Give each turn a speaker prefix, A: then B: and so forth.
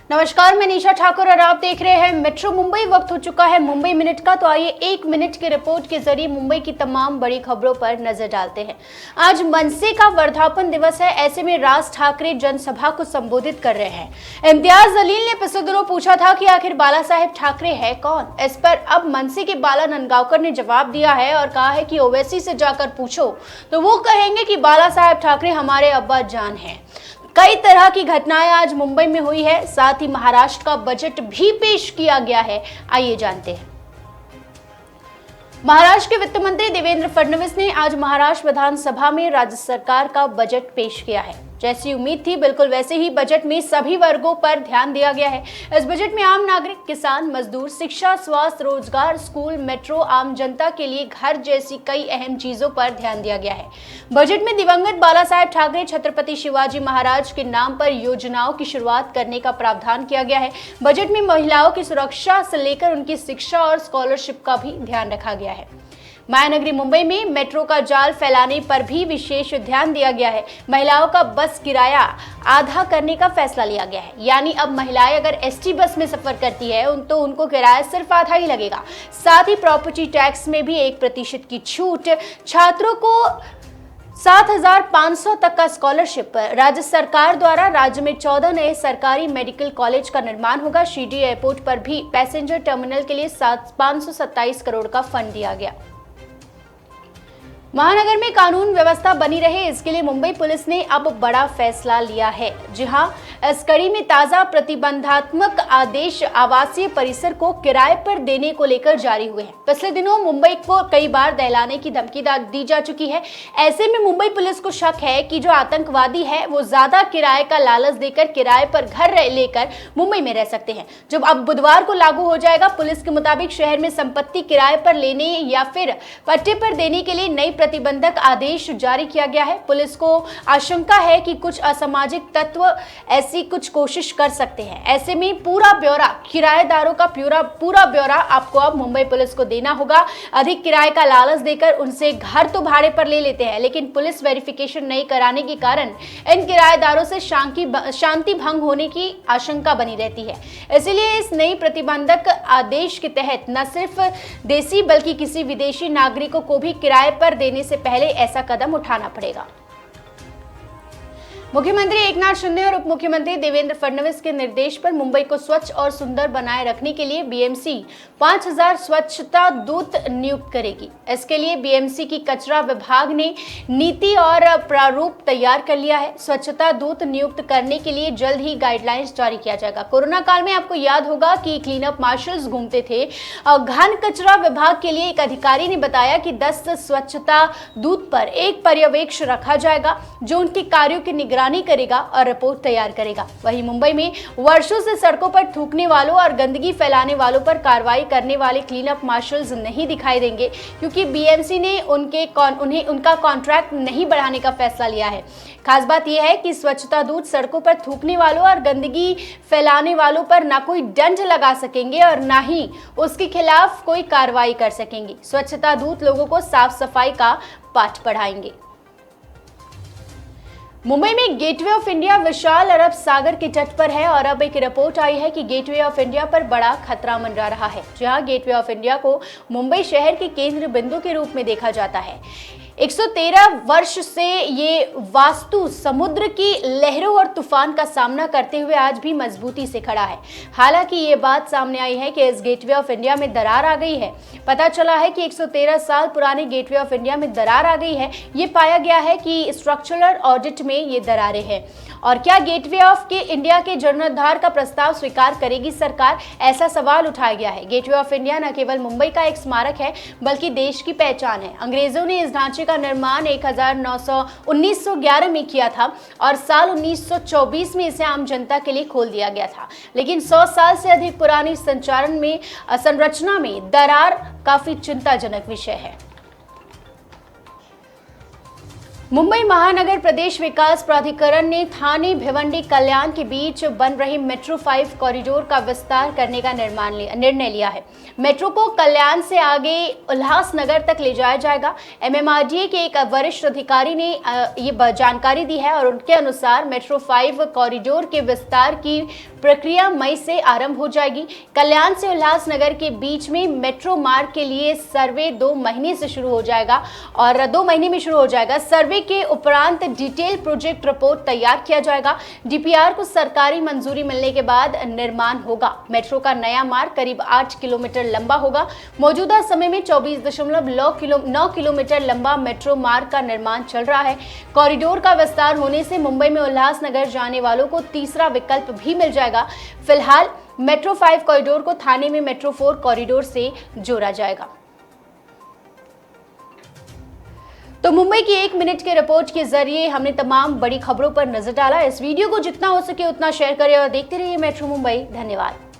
A: नमस्कार, मैं निशा ठाकुर और आप देख रहे हैं मेट्रो मुंबई। वक्त हो चुका है मुंबई मिनट का, तो आइए एक मिनट की रिपोर्ट के जरिए मुंबई की तमाम बड़ी खबरों पर नजर डालते हैं। आज मनसे का वर्धापन दिवस है, ऐसे में राज ठाकरे जनसभा को संबोधित कर रहे हैं। इम्तियाज जलील ने पिछले दिनों पूछा था कि आखिर बाला साहेब ठाकरे है कौन। इस पर अब मनसे के बाला नंदगांवकर ने जवाब दिया है और कहा है कि ओवैसी से जाकर पूछो तो वो कहेंगे कि बाला साहेब ठाकरे हमारे अब्बा जान हैं। कई तरह की घटनाएं आज मुंबई में हुई है, साथ ही महाराष्ट्र का बजट भी पेश किया गया है। आइए जानते हैं। महाराष्ट्र के वित्त मंत्री देवेंद्र फडणवीस ने आज महाराष्ट्र विधानसभा में राज्य सरकार का बजट पेश किया है। जैसी उम्मीद थी बिल्कुल वैसे ही बजट में सभी वर्गों पर ध्यान दिया गया है। इस बजट में आम नागरिक, किसान, मजदूर, शिक्षा, स्वास्थ्य, रोजगार, स्कूल, मेट्रो, आम जनता के लिए घर जैसी कई अहम चीजों पर ध्यान दिया गया है। बजट में दिवंगत बाला साहेब ठाकरे छत्रपति शिवाजी महाराज के नाम पर योजनाओं की शुरुआत करने का प्रावधान किया गया है। बजट में महिलाओं की सुरक्षा से लेकर उनकी शिक्षा और स्कॉलरशिप का भी ध्यान रखा गया है। महानगरी मुंबई में मेट्रो का जाल फैलाने पर भी विशेष ध्यान दिया गया है। महिलाओं का बस किराया आधा करने का फैसला लिया गया है, यानी अब महिलाएं अगर एसटी बस में सफर करती है तो उनको किराया सिर्फ आधा ही लगेगा। साथ ही प्रॉपर्टी टैक्स में भी 1% की छूट, छात्रों को 7,500 तक का स्कॉलरशिप। राज्य सरकार द्वारा राज्य में 14 नए सरकारी मेडिकल कॉलेज का निर्माण होगा। शिरडी एयरपोर्ट पर भी पैसेंजर टर्मिनल के लिए 527 करोड़ का फंड दिया गया। महानगर में कानून व्यवस्था बनी रहे, इसके लिए मुंबई पुलिस ने अब बड़ा फैसला लिया है। जी हां, इस कड़ी में ताजा प्रतिबंधात्मक आदेश आवासीय परिसर को किराए पर देने को लेकर जारी हुए हैं। पिछले दिनों मुंबई को कई बार दहलाने की धमकी दी जा चुकी है। ऐसे में मुंबई पुलिस को शक है कि जो आतंकवादी है वो ज्यादा किराए का लालच देकर किराए पर घर लेकर मुंबई में रह सकते हैं। जब अब बुधवार को लागू हो जाएगा। पुलिस के मुताबिक शहर में संपत्ति किराए पर लेने या फिर पट्टे पर देने के लिए नई प्रतिबंधक आदेश जारी किया गया है। पुलिस को आशंका है कि कुछ असामाजिक तत्व ऐसी कुछ कोशिश कर सकते हैं। ऐसे में पूरा ब्यौरा, किराएदारों का पूरा ब्यौरा आपको अब मुंबई पुलिस को देना होगा। अधिक किराए का लालच देकर उनसे घर तो भाड़े पर ले लेते हैं, लेकिन पुलिस वेरिफिकेशन नहीं कराने के कारण इन किराएदारों से शांति भंग होने की आशंका बनी रहती है। इसलिए इस नई प्रतिबंधक आदेश के तहत न सिर्फ देसी बल्कि किसी विदेशी नागरिकों को भी किराए पर देने से पहले ऐसा कदम उठाना पड़ेगा। मुख्यमंत्री एकनाथ शिंदे और उप मुख्यमंत्री देवेंद्र फडणवीस के निर्देश पर मुंबई को स्वच्छ और सुंदर बनाए रखने के लिए बीएमसी 5,000 स्वच्छता दूत नियुक्त करेगी। इसके लिए बीएमसी की कचरा विभाग ने नीति और प्रारूप तैयार कर लिया है। स्वच्छता दूत नियुक्त करने के लिए जल्द ही गाइडलाइंस जारी किया जाएगा। कोरोना काल में आपको याद होगा कि क्लीन अप मार्शल्स घूमते थे। घन कचरा विभाग के लिए एक अधिकारी ने बताया कि 10 स्वच्छता दूत पर एक पर्यवेक्षक रखा जाएगा जो उनके कार्यों की निगरानी करेगा और रिपोर्ट तैयार करेगा। वहीं मुंबई में वर्षों से सड़कों पर थूकने वालों और गंदगी फैलाने वालों पर कार्रवाई करने वाले क्लीन अप मार्शल्स नहीं दिखाई देंगे, क्योंकि बीएमसी ने उनका कॉन्ट्रैक्ट नहीं बढ़ाने का फैसला लिया है। खास बात यह है कि स्वच्छता दूत सड़कों पर थूकने वालों और गंदगी फैलाने वालों पर ना कोई दंड लगा सकेंगे और ना ही उसके खिलाफ कोई कार्रवाई कर सकेंगे। स्वच्छता दूत लोगों को साफ सफाई का पाठ पढ़ाएंगे। मुंबई में गेटवे ऑफ इंडिया विशाल अरब सागर के तट पर है और अब एक रिपोर्ट आई है कि गेटवे ऑफ इंडिया पर बड़ा खतरा मंडरा रहा है। जहां गेटवे ऑफ इंडिया को मुंबई शहर के केंद्र बिंदु के रूप में देखा जाता है। 113 वर्ष से ये वास्तु समुद्र की लहरों और तूफान का सामना करते हुए आज भी मजबूती से खड़ा है। हालांकि ये बात सामने आई है कि इस गेटवे ऑफ इंडिया में दरार आ गई है। पता चला है कि 113 साल पुराने गेटवे ऑफ इंडिया में दरार आ गई है। ये पाया गया है कि स्ट्रक्चरल ऑडिट में ये दरारें हैं। और क्या गेटवे ऑफ इंडिया के जीर्णोद्धार का प्रस्ताव स्वीकार करेगी सरकार, ऐसा सवाल उठाया गया है। गेटवे ऑफ इंडिया न केवल मुंबई का एक स्मारक है बल्कि देश की पहचान है। अंग्रेजों ने इस ढांचे का निर्माण 1911 में किया था और साल 1924 में इसे आम जनता के लिए खोल दिया गया था। लेकिन 100 साल से अधिक पुरानी संरचना में दरार काफी चिंताजनक विषय है। मुंबई महानगर प्रदेश विकास प्राधिकरण ने थाने भिवंडी कल्याण के बीच बन रही मेट्रो 5 कॉरिडोर का विस्तार करने का निर्णय लिया है। मेट्रो को कल्याण से आगे उल्लासनगर तक ले जाया जाएगा। एमएमआरडीए के एक वरिष्ठ अधिकारी ने ये जानकारी दी है और उनके अनुसार मेट्रो 5 कॉरिडोर के विस्तार की प्रक्रिया मई से आरंभ हो जाएगी। कल्याण से उल्लासनगर के बीच में मेट्रो मार्ग के लिए सर्वे 2 महीने से शुरू हो जाएगा और 2 महीने में शुरू हो जाएगा। सर्वे के उपरांत डिटेल प्रोजेक्ट रिपोर्ट तैयार किया जाएगा। डीपीआर को सरकारी मंजूरी मिलने के बाद निर्माण होगा। मेट्रो का नया मार्ग करीब 8 किलोमीटर लंबा होगा। मौजूदा समय में 24.9 किलोमीटर लंबा मेट्रो मार्ग का निर्माण चल रहा है। कॉरिडोर का विस्तार होने से मुंबई में उल्लासनगर जाने वालों को तीसरा विकल्प भी मिल जाएगा। फिलहाल मेट्रो 5 कॉरिडोर को थाने में मेट्रो 4 कॉरिडोर से जोड़ा जाएगा। तो मुंबई की 1 मिनट के रिपोर्ट के जरिए हमने तमाम बड़ी खबरों पर नजर डाला। इस वीडियो को जितना हो सके उतना शेयर करें और देखते रहिए मेट्रो मुंबई। धन्यवाद।